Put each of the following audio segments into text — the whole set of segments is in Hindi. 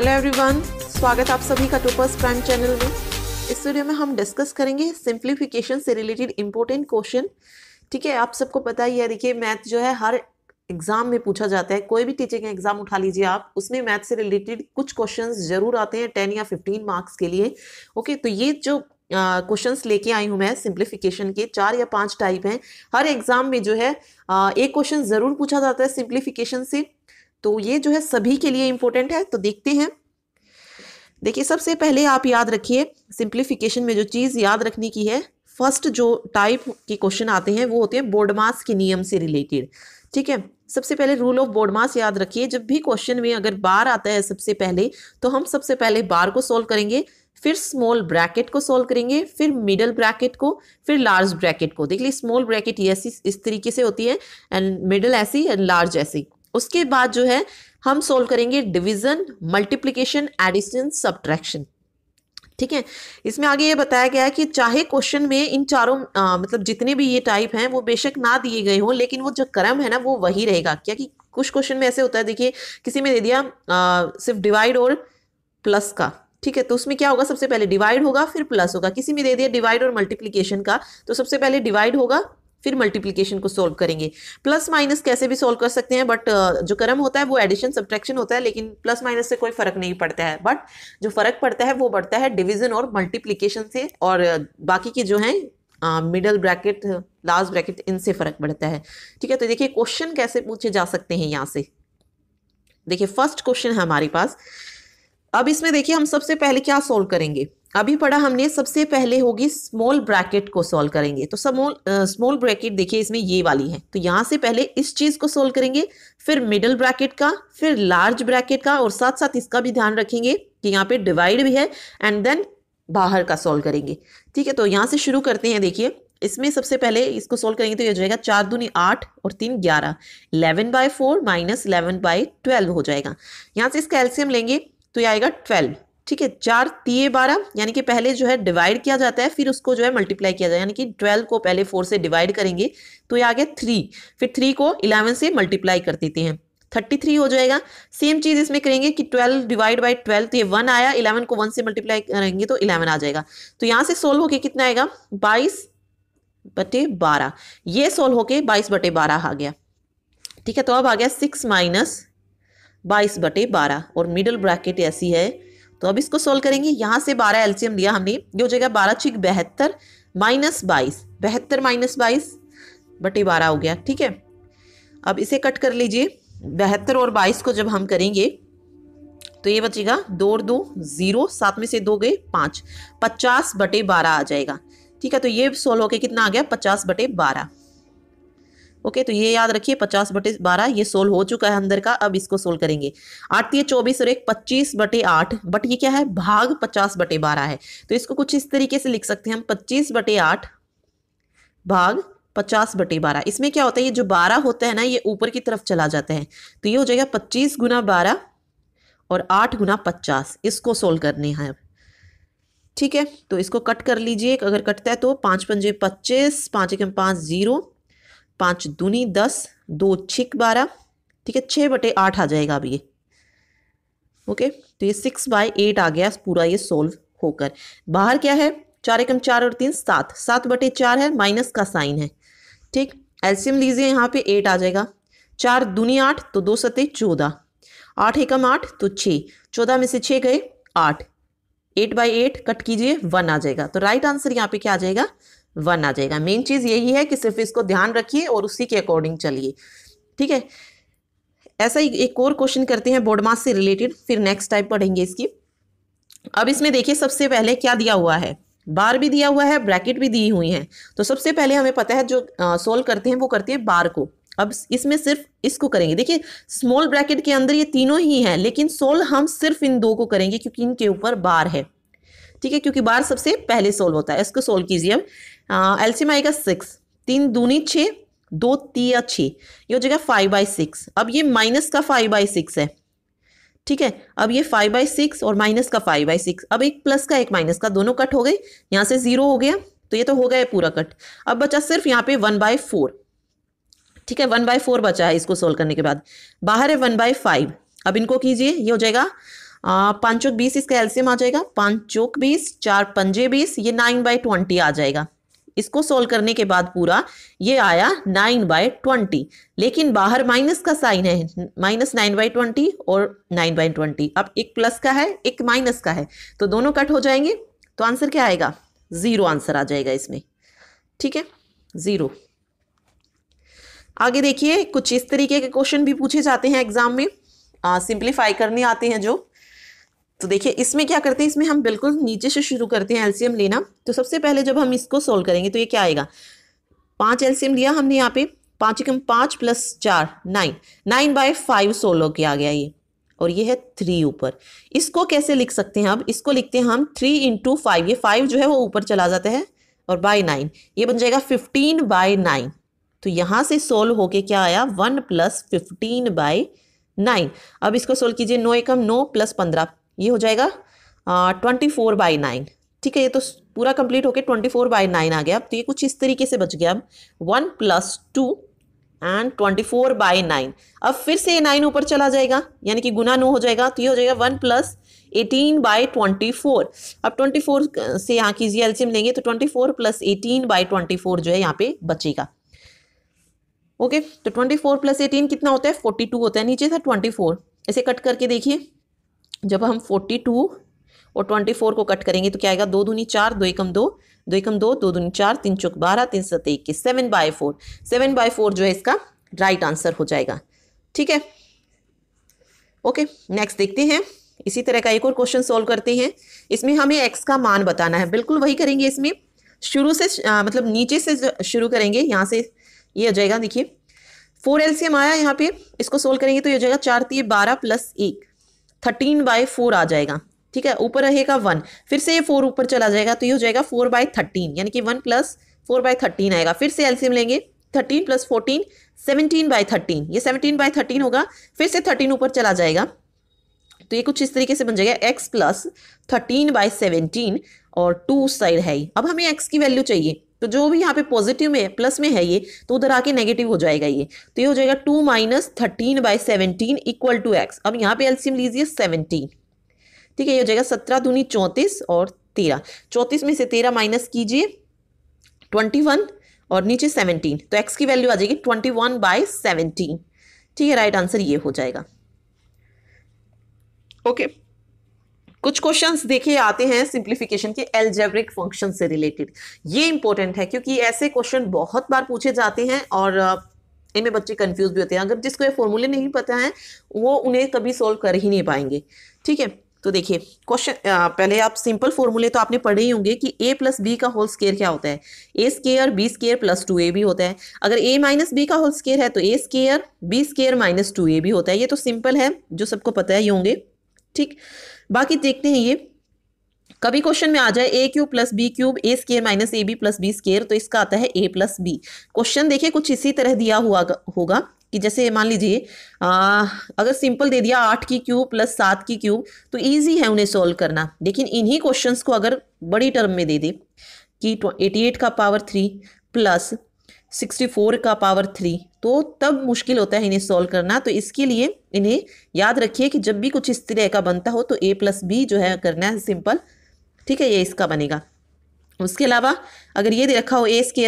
हेलो एवरीवन, स्वागत आप सभी का टॉपर्स प्राइम चैनल में। इस वीडियो में हम डिस्कस करेंगे सिंप्लीफिकेशन से रिलेटेड इंपॉर्टेंट क्वेश्चन। ठीक है, आप सबको पता ही है। देखिए, मैथ जो है हर एग्जाम में पूछा जाता है। कोई भी टीचिंग एग्जाम उठा लीजिए आप, उसमें मैथ से रिलेटेड कुछ क्वेश्चंस जरूर आते हैं 10 या 15 मार्क्स के लिए। ओके, तो ये जो क्वेश्चंस लेके आई हूं मैं सिंप्लीफिकेशन के 4 या 5 टाइप हैं। हर एग्जाम में जो है एक क्वेश्चन जरूर पूछा जाता है सिंप्लीफिकेशन से, तो ये जो है सभी के लिए इंपॉर्टेंट है। तो देखते हैं। देखिए, सबसे पहले आप याद रखिए सिंप्लीफिकेशन में जो चीज याद रखने की है, फर्स्ट जो टाइप के क्वेश्चन आते हैं वो होते हैं बोर्डमास के नियम से रिलेटेड। ठीक है, सबसे पहले रूल ऑफ बोर्डमास याद रखिए। जब भी क्वेश्चन में अगर बार आता है सबसे पहले, तो हम सबसे पहले बार को सोल्व करेंगे, फिर स्मॉल ब्रैकेट को सोल्व करेंगे, फिर मिडल ब्रैकेट को, फिर लार्ज ब्रैकेट को। देख लीजिए, स्मॉल ब्रैकेट ऐसी इस तरीके से होती है, एंड मिडल ऐसी एंड लार्ज ऐसी। उसके बाद जो है हम सोल्व करेंगे डिवीजन, मल्टीप्लिकेशन, एडिशन, सब्ट्रैक्शन। ठीक है, इसमें आगे ये बताया गया है कि चाहे क्वेश्चन में इन चारों मतलब जितने भी ये टाइप हैं वो बेशक ना दिए गए हों, लेकिन वो जो क्रम है ना वो वही रहेगा। क्या कि कुछ क्वेश्चन में ऐसे होता है, देखिए किसी में दे दिया सिर्फ डिवाइड और प्लस का। ठीक है, तो उसमें क्या होगा, सबसे पहले डिवाइड होगा फिर प्लस होगा। किसी में दे दिया डिवाइड और मल्टीप्लिकेशन का, तो सबसे पहले डिवाइड होगा फिर मल्टीप्लिकेशन को सोल्व करेंगे। प्लस माइनस कैसे भी सोल्व कर सकते हैं, बट जो क्रम होता है वो एडिशन सब्ट्रैक्शन होता है, लेकिन प्लस माइनस से कोई फर्क नहीं पड़ता है। बट जो फर्क पड़ता है वो पड़ता है डिवीजन और मल्टीप्लिकेशन से, और बाकी के जो है मिडल ब्रैकेट, लास्ट ब्रैकेट, इनसे फर्क पड़ता है। ठीक है, तो देखिए क्वेश्चन कैसे पूछे जा सकते हैं यहाँ से। देखिए, फर्स्ट क्वेश्चन है हमारे पास। अब इसमें देखिए हम सबसे पहले क्या सोल्व करेंगे, अभी पढ़ा हमने, सबसे पहले होगी स्मॉल ब्रैकेट को सॉल्व करेंगे। तो स्मॉल ब्रैकेट देखिए इसमें ये वाली है, तो यहाँ से पहले इस चीज को सॉल्व करेंगे, फिर मिडिल ब्रैकेट का, फिर लार्ज ब्रैकेट का, और साथ साथ इसका भी ध्यान रखेंगे कि यहाँ पे डिवाइड भी है, एंड देन बाहर का सॉल्व करेंगे। ठीक है, तो यहाँ से शुरू करते हैं। देखिए, इसमें सबसे पहले इसको सॉल्व करेंगे तो ये हो जाएगा 4 दूनी 8 और 3 11, 11/4 माइनस 11/12 हो जाएगा। यहाँ से इसका एलसीएम लेंगे तो ये आएगा 12। ठीक है, 4 3 12, यानी कि पहले जो है डिवाइड किया जाता है, फिर उसको जो है मल्टीप्लाई किया जाए, यानी कि 12 को पहले 4 से डिवाइड करेंगे तो ये आ गया 3, फिर 3 को 11 से मल्टीप्लाई कर देते हैं, 33 हो जाएगा। सेम चीज इसमें करेंगे कि 12 डिवाइड बाई 12, तो ये 1 आया, 11 को 1 से मल्टीप्लाई करेंगे तो 11 आ जाएगा। तो यहाँ से सोल्व होके कितना आएगा, 22/12। ये सोल्व होके 22/12 आ गया। ठीक है, तो अब आ गया 6 माइनस 22/12, और मिडल ब्रैकेट ऐसी है। तो अब इसको सोल्व करेंगे, यहाँ से 12 एलसीएम लिया हमने, ये हो जाएगा 12 6 72 माइनस 22, 72 माइनस 22/12 हो गया। ठीक है, अब इसे कट कर लीजिए। 72 और 22 को जब हम करेंगे तो ये बचेगा 2 और 2 0, 7 में से 2 गए 5, 50/12 आ जाएगा। ठीक है, तो ये सोल्व होके कितना आ गया, 50/12। ओके, तो ये याद रखिए 50/12 ये सोल्व हो चुका है अंदर का। अब इसको सोल्व करेंगे, 8 × 24 और 1 25/8, बट ये क्या है, भाग 50/12 है, तो इसको कुछ इस तरीके से लिख सकते हैं हम, 25/8 भाग 50/12। इसमें क्या होता है, ये जो 12 होता है ना ये ऊपर की तरफ चला जाता है, तो ये हो जाएगा 25 × 12 और 8 × 50। इसको सोल्व करने हैं अब। ठीक है, तो इसको कट कर लीजिए, अगर कटता है तो 5 पंजे 25, 5 एकम 5 0, 5 दूनी 10, 2 6 12। ठीक है, 6/8 आ जाएगा अब ये। ओके, तो ये 6/8 आ गया पूरा ये सोल्व होकर। बाहर क्या है, 4 एकम 4 और 3 7, 7/4 है, माइनस का साइन है। ठीक, एलसीएम लीजिए, यहाँ पे 8 आ जाएगा, 4 दूनी 8, तो 2 7 14, 8 एकम 8 तो 6, 14 में से 6 गए 8, 8/8 कट कीजिए 1 आ जाएगा। तो राइट आंसर यहाँ पे क्या आ जाएगा, 1 आ जाएगा। मेन चीज यही है कि सिर्फ इसको ध्यान रखिए और उसी के अकॉर्डिंग चलिए। ठीक है, ऐसा ही एक और क्वेश्चन करते हैं बोर्डमास से रिलेटेड, फिर नेक्स्ट टाइप पढ़ेंगे इसकी। अब इसमें देखिए सबसे पहले क्या दिया हुआ है, बार भी दिया हुआ है, ब्रैकेट भी दी हुई है। तो सबसे पहले हमें पता है जो सोल्व करते हैं वो करते हैं बार को। अब इसमें सिर्फ इसको करेंगे। देखिए, स्मॉल ब्रैकेट के अंदर ये तीनों ही हैं, लेकिन सोल्व हम सिर्फ इन 2 को करेंगे क्योंकि इनके ऊपर बार है। ठीक है, क्योंकि बार सबसे पहले सोल्व होता है। इसको सोल्व कीजिए। अब एलसीएम आएगा 6, 3 दूनी 6, 2 3 6, ये हो जाएगा 5/6। अब ये माइनस का 5/6 है। ठीक है, अब ये 5/6 और माइनस का 5/6, अब एक प्लस का एक माइनस का, दोनों कट हो गए, यहाँ से 0 हो गया, तो ये तो हो गया पूरा कट। अब बचा सिर्फ यहाँ पे 1/4। ठीक है, 1/4 बचा है इसको सोल्व करने के बाद। बाहर है 1/5। अब इनको कीजिए, ये हो जाएगा 5 चौक 20 इसका एलसीएम आ जाएगा, 5 चौक 20, 4 पंजे 20, ये 9/20 आ जाएगा। इसको सोल्व करने के बाद पूरा ये आया 9/20, लेकिन बाहर माइनस का साइन है, -9/20 और 9/20। अब एक प्लस का है एक माइनस का है, तो दोनों कट हो जाएंगे, तो आंसर क्या आएगा? 0 आंसर आ जाएगा इसमें। ठीक है, 0। आगे देखिए, कुछ इस तरीके के क्वेश्चन भी पूछे जाते हैं एग्जाम में, सिंप्लीफाई करने आते हैं जो। तो देखिए इसमें क्या करते हैं, इसमें हम बिल्कुल नीचे से शुरू करते हैं एलसीएम लेना। तो सबसे पहले जब हम इसको सोल्व करेंगे तो ये क्या आएगा, 5 एलसीएम लिया हमने यहाँ पे, 5 एकम 5 + 4 9, 9/5 सोल्व होके आ गया ये, और ये है 3 ऊपर। इसको कैसे लिख सकते हैं? अब इसको लिखते हैं हम 3 × 5, ये 5 जो है वो ऊपर चला जाता है, और बाय 9, ये बन जाएगा 15/9। तो यहाँ से सोल्व होके क्या आया, 1 + 15/9। अब इसको सोल्व कीजिए, 9 एकम 9 + 15, ये हो जाएगा 24/9। ठीक है, ये तो पूरा कंप्लीट होके 24/9 आ गया। अब तो ये कुछ इस तरीके से बच गया। अब 1 + 2 एंड 24/9। अब फिर से ये 9 ऊपर चला जाएगा, यानी कि गुना 9 हो जाएगा, तो ये हो जाएगा 1 + 18/24। अब 24 से यहाँ कीजिए, एलसीएम लेंगे तो 24 + 18/24 जो है यहाँ पे बचेगा। ओके, तो 24 + 18 कितना होता है? 42 होता है। नीचे था 24, ऐसे कट करके देखिए, जब हम 42 और 24 को कट करेंगे तो क्या आएगा, 2 दूनी 4, 2 एकम 2, 2 एकम 2, 2 दूनी 4, 3 चौक 12, 3 7 21, 7/4। 7/4 जो है इसका राइट आंसर हो जाएगा। ठीक है, ओके, नेक्स्ट देखते हैं। इसी तरह का एक और क्वेश्चन सोल्व करते हैं। इसमें हमें एक्स का मान बताना है, बिल्कुल वही करेंगे इसमें, शुरू से मतलब नीचे से शुरू करेंगे। यहाँ से ये हो जाएगा, देखिए 4 एलसीएम आया यहाँ पे, इसको सोल्व करेंगे तो ये हो जाएगा 4 × 12 + 1, 13/4 आ जाएगा। ठीक है, ऊपर रहेगा 1, फिर से ये 4 ऊपर चला जाएगा, तो ये हो जाएगा 4/13, यानी कि 1 + 4/13 आएगा। फिर से एलसीएम लेंगे, 13 + 14, 17/13, ये 17/13 होगा, फिर से 13 ऊपर चला जाएगा, तो ये कुछ इस तरीके से बन जाएगा x + 13/17, और 2 साइड है ही। अब हमें x की वैल्यू चाहिए, तो जो भी यहाँ पे पॉजिटिव में प्लस में है ये, तो उधर आके नेगेटिव हो जाएगा ये, तो ये हो जाएगा 2 - 13/17 = x। अब यहाँ पे एलसीएम लीजिए 17। ठीक है, ये हो जाएगा 17 दूनी 34 और 13, 34 में से 13 माइनस कीजिए 21, और नीचे 17, तो x की वैल्यू आ जाएगी 21/17। ठीक है, राइट आंसर ये हो जाएगा। ओके, कुछ क्वेश्चंस देखिए आते हैं सिंप्लीफिकेशन के अलजेब्रिक फंक्शन से रिलेटेड। ये इंपॉर्टेंट है क्योंकि ऐसे क्वेश्चन बहुत बार पूछे जाते हैं, और इनमें बच्चे कंफ्यूज भी होते हैं। अगर जिसको ये फॉर्मूले नहीं पता है वो उन्हें कभी सोल्व कर ही नहीं पाएंगे। ठीक है, तो देखिए क्वेश्चन, पहले आप सिंपल फॉर्मूले तो आपने पढ़े ही होंगे कि a + b का होल स्क्वायर क्या होता है, a² b² + 2ab होता है। अगर a - b का होल स्क्वायर है तो a² b² - 2ab होता है। ये तो सिंपल है, जो सबको पता है ये होंगे। ठीक, बाकी देखते हैं, ये कभी क्वेश्चन में आ जाए a³ + b³ a² - ab + b², तो इसका आता है a + b। क्वेश्चन देखिए कुछ इसी तरह दिया हुआ होगा कि जैसे मान लीजिए अगर सिंपल दे दिया 8 की क्यूब + 7 की क्यूब, तो इजी है उन्हें सॉल्व करना। लेकिन इन्हीं क्वेश्चंस को अगर बड़ी टर्म में दे दे कि 88 का पावर 3 + 64 का पावर 3, तो तब मुश्किल होता है इन्हें सॉल्व करना। तो इसके लिए इन्हें याद रखिए कि जब भी कुछ इस तरह का बनता हो तो a + b जो है करना है सिंपल। ठीक है, ये इसका बनेगा। उसके अलावा अगर ये दे रखा हो a² -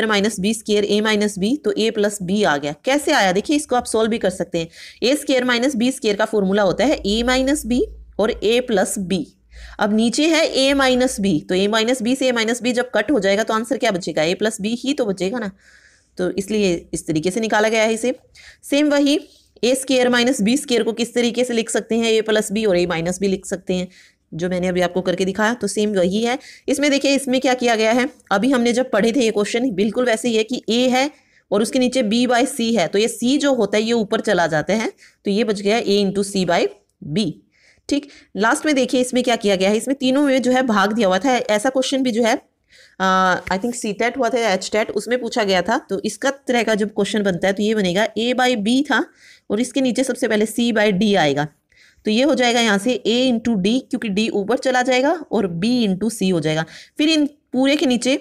b² a - b, तो a + b आ गया। कैसे आया देखिए, इसको आप सॉल्व भी कर सकते हैं। a² - b² का फॉर्मूला होता है a - b और a + b। अब नीचे है a - b, तो a - b से a - b जब कट हो जाएगा तो आंसर क्या बचेगा, a + b ही तो बचेगा ना, तो इसलिए इस तरीके से निकाला गया है इसे। सेम वही a² - b² को किस तरीके से लिख सकते हैं, a + b और a - b लिख सकते हैं, जो मैंने अभी आपको करके दिखाया। तो सेम वही है इसमें। देखिए इसमें क्या किया गया है, अभी हमने जब पढ़े थे ये क्वेश्चन बिल्कुल वैसे ही है कि a है और उसके नीचे b/c है, तो ये c जो होता है ये ऊपर चला जाता है, तो ये बच गया a × c/b। ठीक, लास्ट में देखिए इसमें क्या किया गया है, इसमें तीनों में जो है भाग दिया हुआ था। ऐसा क्वेश्चन भी जो है आई थिंक CTET हुआ था, HTET, उसमें पूछा गया था। तो इसका तरह का जब क्वेश्चन बनता है तो ये बनेगा a/b था, और इसके नीचे सबसे पहले c/d आएगा, तो ये हो जाएगा यहाँ से a × d, क्योंकि d ऊपर चला जाएगा, और b × c हो जाएगा। फिर इन पूरे के नीचे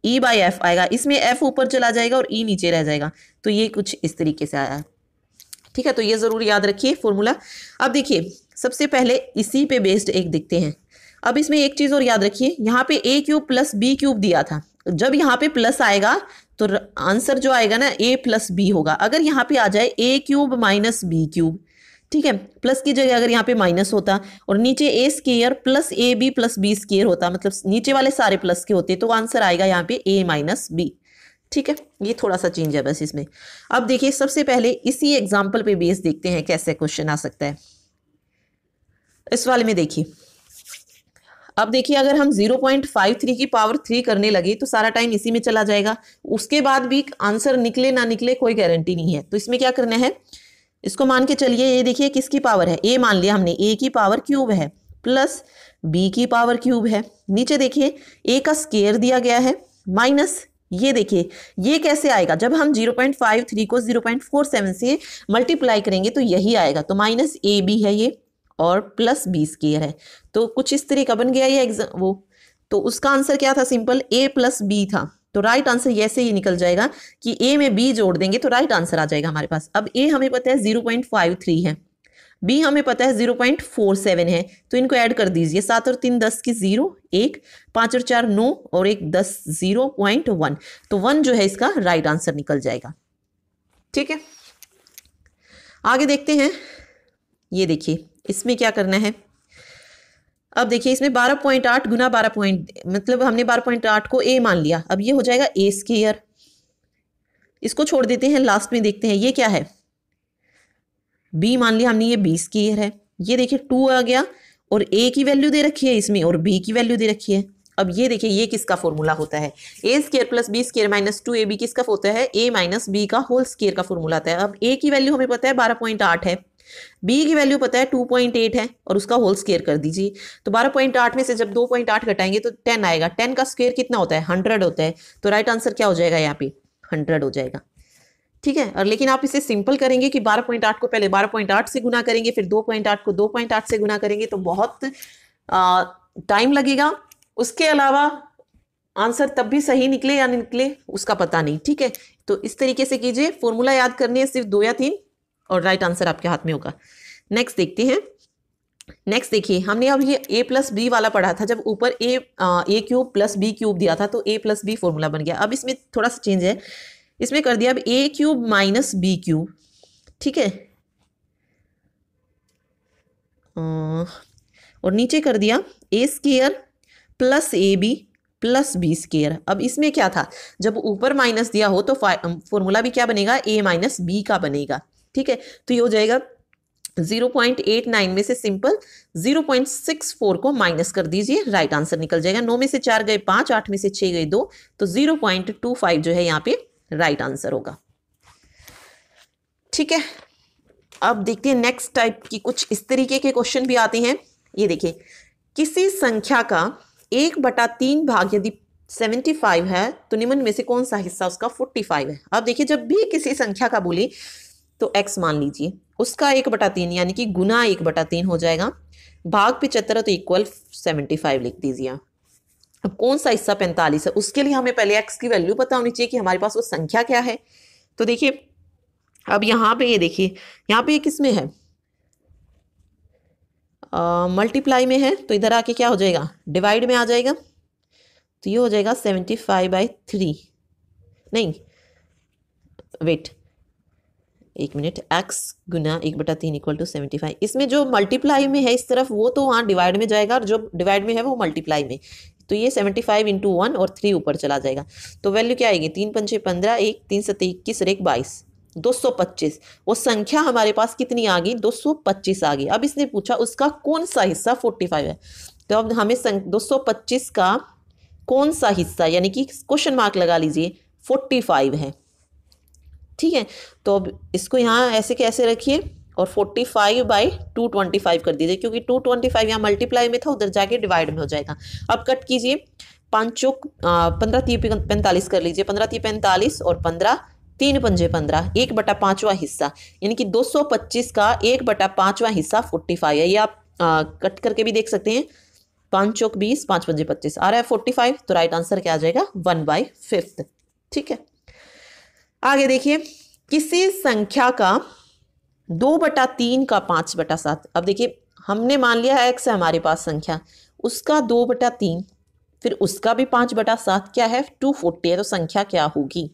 e/f आएगा, इसमें f ऊपर चला जाएगा और e नीचे रह जाएगा, तो ये कुछ इस तरीके से आया है। ठीक है, तो ये जरूर याद रखिए फॉर्मूला। अब देखिए सबसे पहले इसी पे बेस्ड एक देखते हैं। अब इसमें एक चीज़ और याद रखिए, यहाँ पे a cube plus B cube दिया था, जब यहाँ पे प्लस आएगा तो आंसर जो आएगा ना a प्लस बी होगा। अगर यहाँ पे आ जाए a cube minus B cube, ठीक है, प्लस की जगह अगर यहाँ पे माइनस होता और नीचे A square plus A B plus B square होता, मतलब नीचे वाले सारे प्लस के होते, तो आंसर आएगा यहाँ पे a माइनस बी। ठीक है, ये थोड़ा सा चेंज है बस इसमें। अब देखिए सबसे पहले इसी एग्जाम्पल पे बेस देखते हैं कैसे क्वेश्चन आ सकता है। इस वाले में देखिए, अब देखिए अगर हम 0.53 की पावर 3 करने लगे तो सारा टाइम इसी में चला जाएगा, उसके बाद भी आंसर निकले ना निकले कोई गारंटी नहीं है। तो इसमें क्या करना है, इसको मान के चलिए, ये देखिए किसकी पावर है, a मान लिया हमने, a की पावर क्यूब है प्लस b की पावर क्यूब है। नीचे देखिए a का स्क्वायर दिया गया है माइनस, ये देखिए ये कैसे आएगा, जब हम 0.53 को 0.47 से मल्टीप्लाई करेंगे तो यही आएगा, तो माइनस ए बी है ये और प्लस बी स्क्वायर है। तो कुछ इस तरह का बन गया ये वो, तो उसका आंसर क्या था, सिंपल a प्लस बी था। तो राइट आंसर ऐसे ही निकल जाएगा कि a में b जोड़ देंगे तो राइट आंसर आ जाएगा हमारे पास। अब a हमें पता है 0.53 है, b हमें पता है 0.47 है, तो इनको ऐड कर दीजिए, 7 और 3 10 की 0, 1 5 और 4 9 और 1 10, 0.1, तो 1 जो है इसका राइट आंसर निकल जाएगा। ठीक है, आगे देखते हैं। ये देखिए इसमें क्या करना है, अब देखिए इसमें 12.8 गुना 12 मतलब हमने 12.8 को a मान लिया, अब ये हो जाएगा a स्क्वायर, इसको छोड़ देते हैं, लास्ट में देखते हैं ये क्या है, b मान लिया हमने, ये b स्क्वायर है। ये देखिए 2 आ गया और a की वैल्यू दे रखी है इसमें और b की वैल्यू दे रखी है। अब ये देखिए ये किसका फॉर्मूला होता है, a square plus b square minus 2ab किसका होता है, a माइनस b का होल स्क्वायर का फॉर्मूला आता है। अब a की वैल्यू हमें पता है 12.8 है, b की वैल्यू पता है 2.8 है और उसका होल स्क्वायर कर दीजिए। तो 12.8 में से जब 2.8 घटाएंगे तो 10 आएगा, 10 का स्क्वायर कितना होता है, 100 होता है, तो राइट आंसर क्या हो जाएगा यहाँ पे 100 हो जाएगा। ठीक है, और लेकिन आप इसे सिंपल करेंगे कि 12.8 को पहले 12.8 से गुना करेंगे, फिर 2.8 को 2.8 से गुना करेंगे, तो बहुत टाइम लगेगा। उसके अलावा आंसर तब भी सही निकले या नहीं निकले उसका पता नहीं। ठीक है, तो इस तरीके से कीजिए, फॉर्मूला याद करनी है सिर्फ 2 या 3 और राइट आंसर आपके हाथ में होगा। नेक्स्ट देखते हैं। नेक्स्ट देखिए हमने अब ये a प्लस बी वाला पढ़ा था, जब ऊपर a cube plus B cube दिया था तो a प्लस बी फॉर्मूला बन गया। अब इसमें थोड़ा सा चेंज है, इसमें कर दिया अब a cube minus B cube. ठीक है, और नीचे कर दिया a square plus A B plus B square. अब इसमें क्या था, जब ऊपर माइनस दिया हो तो फॉर्मूला भी क्या बनेगा, a माइनस बी का बनेगा। ठीक है, तो ये हो जाएगा 0.89 में से सिंपल 0.64 को माइनस कर दीजिए, राइट आंसर निकल जाएगा। 9 में से 4 गए 5, 8 में से 6 गए 2, तो 0.25 जो है यहाँ पे राइट आंसर होगा। ठीक है, अब देखते हैं नेक्स्ट टाइप की, कुछ इस तरीके के क्वेश्चन भी आते हैं। ये देखिए, किसी संख्या का 1/3 भाग यदि 75 है तो निम्न में से कौन सा हिस्सा उसका 45 है। अब देखिए जब भी किसी संख्या का बोले तो x मान लीजिए, उसका 1/3 यानी कि गुना 1/3 हो जाएगा, भाग 75 है तो इक्वल 75 लिख दीजिए। अब कौन सा हिस्सा 45 है, उसके लिए हमें पहले x की वैल्यू पता होनी चाहिए कि हमारे पास वो संख्या क्या है। तो देखिए अब यहाँ पे ये देखिए, यहाँ पे ये किस में है, मल्टीप्लाई में है, तो इधर आके क्या हो जाएगा, डिवाइड में आ जाएगा, तो ये हो जाएगा 75/3, नहीं वेट एक मिनट, x गुना 1/3 इक्वल टू 75। इसमें जो मल्टीप्लाई में है इस तरफ वो तो वहाँ डिवाइड में जाएगा, और जो डिवाइड में है वो मल्टीप्लाई में, तो ये 75 × 1 और 3 ऊपर चला जाएगा। तो वैल्यू क्या आएगी, 3 पंचे 15, 1 3 7 21 और 1 22, 225। वो संख्या हमारे पास कितनी आ गई, 225 आ गई। अब इसने पूछा उसका कौन सा हिस्सा 45 है, तो अब हमें 225 का कौन सा हिस्सा, यानी कि क्वेश्चन मार्क लगा लीजिए, 45 है। ठीक है, तो अब इसको यहाँ ऐसे कैसे रखिए और 45/225 कर दीजिए, क्योंकि 225 यहाँ मल्टीप्लाई में था, उधर जाके डिवाइड में हो जाएगा। अब कट कीजिए, 5 15 3 45 कर लीजिए, 15 3 45 और 15 3 पंजे 15, 1/5वां हिस्सा, यानी कि 225 का 1/5वां हिस्सा 45 है। ये आप कट करके भी देख सकते हैं, 5 चौक 20, 5 पंजे 25 आ रहा है 45, तो राइट आंसर क्या आ जाएगा, 1/5। ठीक है, आगे देखिए, किसी संख्या का 2/3 का 5/7। अब देखिए हमने मान लिया है x है हमारे पास संख्या, उसका 2/3, फिर उसका भी 5/7 क्या है 240 है, तो संख्या क्या होगी?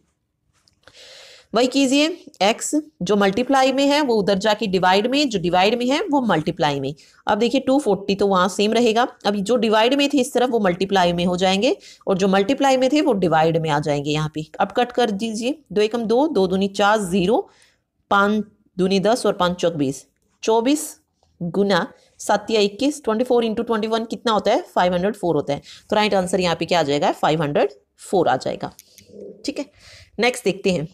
वही कीजिए, x जो मल्टीप्लाई में है वो उधर जाके डिवाइड में, जो डिवाइड में है वो मल्टीप्लाई में। अब देखिए 240 तो वहां सेम रहेगा, अब जो डिवाइड में थे इस तरफ वो मल्टीप्लाई में हो जाएंगे, और जो मल्टीप्लाई में थे वो डिवाइड में आ जाएंगे यहाँ पे। अब कट कर दीजिए, 2 एकम 2, 2 दूनी 4, 0, 5 दूनी 10 और 5 चौक 20, 24 गुना 7 या 21, 24 इंटू 21 कितना होता है 504 होता है। तो राइट आंसर यहाँ पे क्या आ जाएगा 504 आ जाएगा। ठीक है, नेक्स्ट देखते हैं।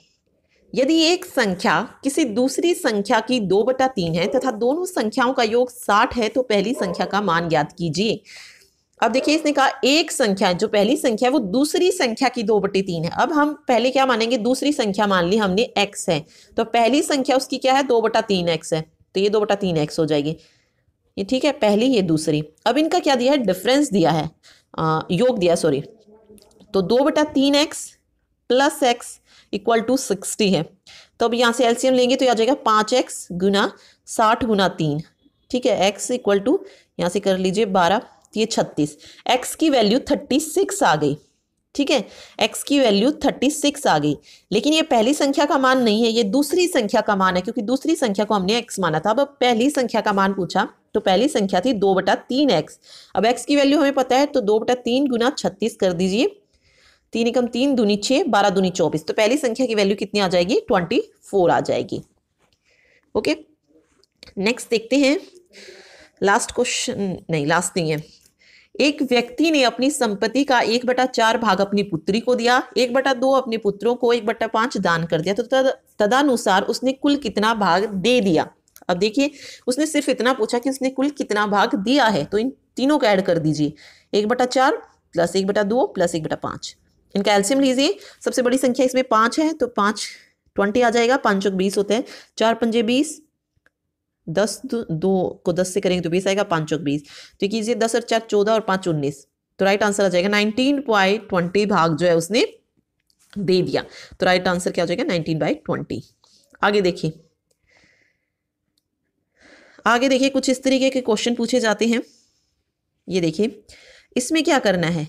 यदि एक संख्या किसी दूसरी संख्या की 2/3 है तथा दोनों संख्याओं का योग 60 है तो पहली संख्या का मान ज्ञात कीजिए। अब देखिए इसने कहा एक संख्या, जो पहली संख्या है वो दूसरी संख्या की 2/3 है। अब हम पहले क्या मानेंगे, दूसरी संख्या मान ली हमने x है, तो पहली संख्या उसकी क्या है 2/3 x है, तो ये 2/3 x हो जाएगी। ये ठीक है, पहली ये दूसरी। अब इनका क्या दिया है, डिफरेंस दिया है, योग दिया सॉरी, तो 2/3 x plus x equal to 60 है। तो अब यहाँ से एलसीएम लेंगे तो आ जाएगा 5x गुना 60 गुना 3। ठीक है, x इक्वल टू यहाँ से कर लीजिए 12, ये 36, x की वैल्यू 36 आ गई। ठीक है, x की वैल्यू 36 आ गई, लेकिन ये पहली संख्या का मान नहीं है, ये दूसरी संख्या का मान है, क्योंकि दूसरी संख्या को हमने x माना था। अब पहली संख्या का मान पूछा तो पहली संख्या थी 2/3x। अब x की वैल्यू हमें पता है, तो 2/3 गुना 36 कर दीजिए, 3 एकम 3, दूनी 6, 12 दूनी 24, तो पहली संख्या की वैल्यू कितनी आ जाएगी 24 आ जाएगी। ओके, नेक्स्ट देखते हैं। लास्ट क्वेश्चन, नहीं लास्ट नहीं है। एक व्यक्ति ने अपनी संपत्ति का 1/4 भाग अपनी पुत्री को दिया, 1/2 अपने पुत्रों को, 1/5 दान कर दिया, तो तदनुसार उसने कुल कितना भाग दे दिया। अब देखिए उसने सिर्फ इतना पूछा कि उसने कुल कितना भाग दिया है, तो इन तीनों को ऐड कर दीजिए, 1/4 प्लस 1/2 प्लस 1/5। इनका एलसीएम लीजिए, सबसे बड़ी संख्या इसमें 5 है, तो 5 20 आ जाएगा, 5 चौक 20 होते हैं, 4 पंजे 20, 10 2 को 10 से करेंगे तो 20 आएगा, 5 चौक 20, तो कीजिए 10 और 4 14 और 5 19, तो राइट आंसर आ जाएगा 19/20 भाग जो है उसने दे दिया। तो राइट आंसर क्या हो जाएगा 19/20। आगे देखिए, आगे देखिए कुछ इस तरीके के क्वेश्चन पूछे जाते हैं। ये देखिए इसमें क्या करना है,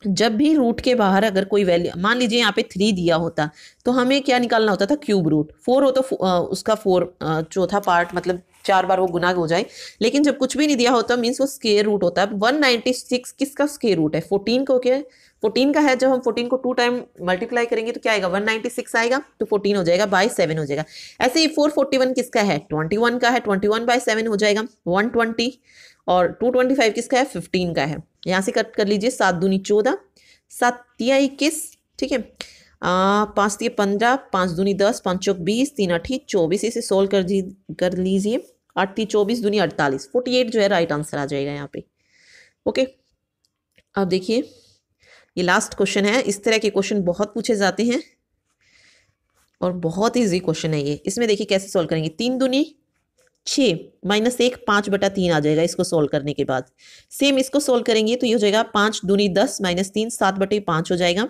जब भी रूट के बाहर अगर कोई वैल्यू, मान लीजिए यहाँ पे 3 दिया होता तो हमें क्या निकालना होता था क्यूब रूट, 4 हो तो उसका 4 चौथा पार्ट, मतलब 4 बार वो गुना हो जाए, लेकिन जब कुछ भी नहीं दिया होता मीन्स वो स्क्वायर रूट होता है। 196 किसका स्क्वायर रूट है 14 को, क्या 14 का है, जब हम 14 को 2 टाइम मल्टीप्लाई करेंगे तो क्या आएगा 196 आएगा, तो 14 हो जाएगा बाय 7 हो जाएगा। ऐसे ही 441 किसका है 21 का है, 21/7 हो जाएगा 120, और 225 किसका है 15 का है। यहाँ से कट कर लीजिए, 7 दूनी 14, 7 तिया 21, ठीक है, 5 तिया 15, 5 दूनी 10, 5 चौक 20, 3 8 24, इसे सोल्व कर लीजिए, 8 3 24 दूनी 48, 48 जो है राइट आंसर आ जाएगा यहाँ पे। ओके, अब देखिए ये लास्ट क्वेश्चन है। इस तरह के क्वेश्चन बहुत पूछे जाते हैं और बहुत ईजी क्वेश्चन है ये। इसमें देखिए कैसे सोल्व करेंगे, 3 दूनी 6 -1 5/3 आ जाएगा इसको सोल्व करने के बाद। सेम इसको सोल्व करेंगे तो ये हो जाएगा 5 दूनी 10 -3 7/5 हो जाएगा।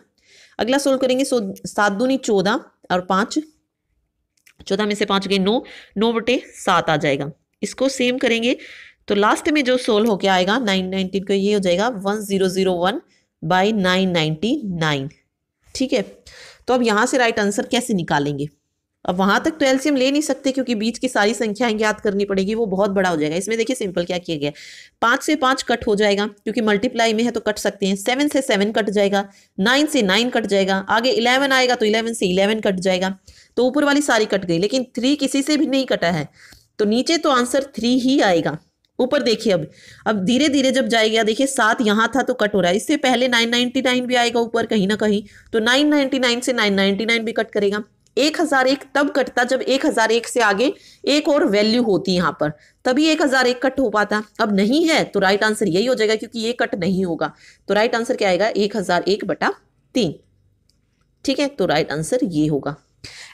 अगला सोल्व करेंगे 7 दूनी 14 और 5, 14 में से 5 गए 9, 9/7 आ जाएगा। इसको सेम करेंगे तो लास्ट में जो सोल्व होके आएगा 919 को, ये हो जाएगा 1001/999। ठीक है, तो अब यहाँ से राइट आंसर कैसे निकालेंगे। अब वहां तक तो एलसीएम ले नहीं सकते क्योंकि बीच की सारी संख्याएं याद करनी पड़ेगी, वो बहुत बड़ा हो जाएगा। इसमें देखिए सिंपल क्या किया गया, 5 से 5 कट हो जाएगा क्योंकि मल्टीप्लाई में है तो कट सकते हैं, 7 से 7 कट जाएगा, 9 से 9 कट जाएगा, आगे 11 आएगा तो 11 से 11 कट जाएगा, तो ऊपर वाली सारी कट गई, लेकिन 3 किसी से भी नहीं कटा है तो नीचे तो आंसर 3 ही आएगा। ऊपर देखिए अब धीरे धीरे जब जाएगा, देखिए 7 यहाँ था तो कट हो रहा है, इससे पहले 999 भी आएगा ऊपर कहीं ना कहीं, तो 999 से 999 भी कट करेगा। 1001 तब कटता जब 1001 से आगे एक और वैल्यू होती यहाँ पर, तभी 1001 कट हो पाता। अब नहीं है तो राइट आंसर यही हो जाएगा क्योंकि ये कट नहीं होगा, तो राइट आंसर क्या आएगा 1001/3। ठीक है, तो राइट आंसर ये होगा।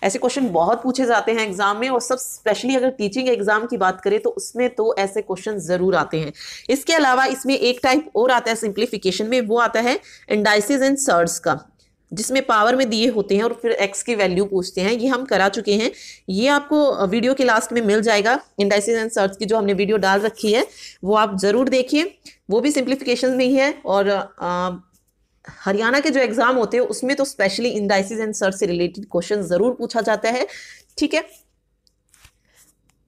ऐसे क्वेश्चन बहुत पूछे जाते हैं एग्जाम में, और सब स्पेशली अगर टीचिंग एग्जाम की बात करें तो उसमें तो ऐसे क्वेश्चन जरूर आते हैं। इसके अलावा इसमें एक टाइप और आता है सिंप्लीफिकेशन में, वो आता है इंडाइसिस एंड सर्ड्स का। जिसमें पावर में दिए होते हैं और फिर एक्स की वैल्यू पूछते हैं, ये हम करा चुके हैं। ये आपको वीडियो के लास्ट में मिल जाएगा, इंडाइसिस एंड सर्च की जो हमने वीडियो डाल रखी है वो आप ज़रूर देखिए, वो भी सिंप्लीफिकेशन में ही है। और हरियाणा के जो एग्जाम होते हैं उसमें तो स्पेशली इंडाइसिस एंड सर्च से रिलेटेड क्वेश्चन ज़रूर पूछा जाता है, ठीक है।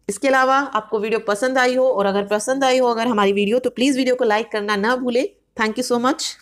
इसके अलावा आपको वीडियो पसंद आई हो, और अगर पसंद आई हो अगर हमारी वीडियो, तो प्लीज़ वीडियो को लाइक करना ना भूलें। Thank you so much.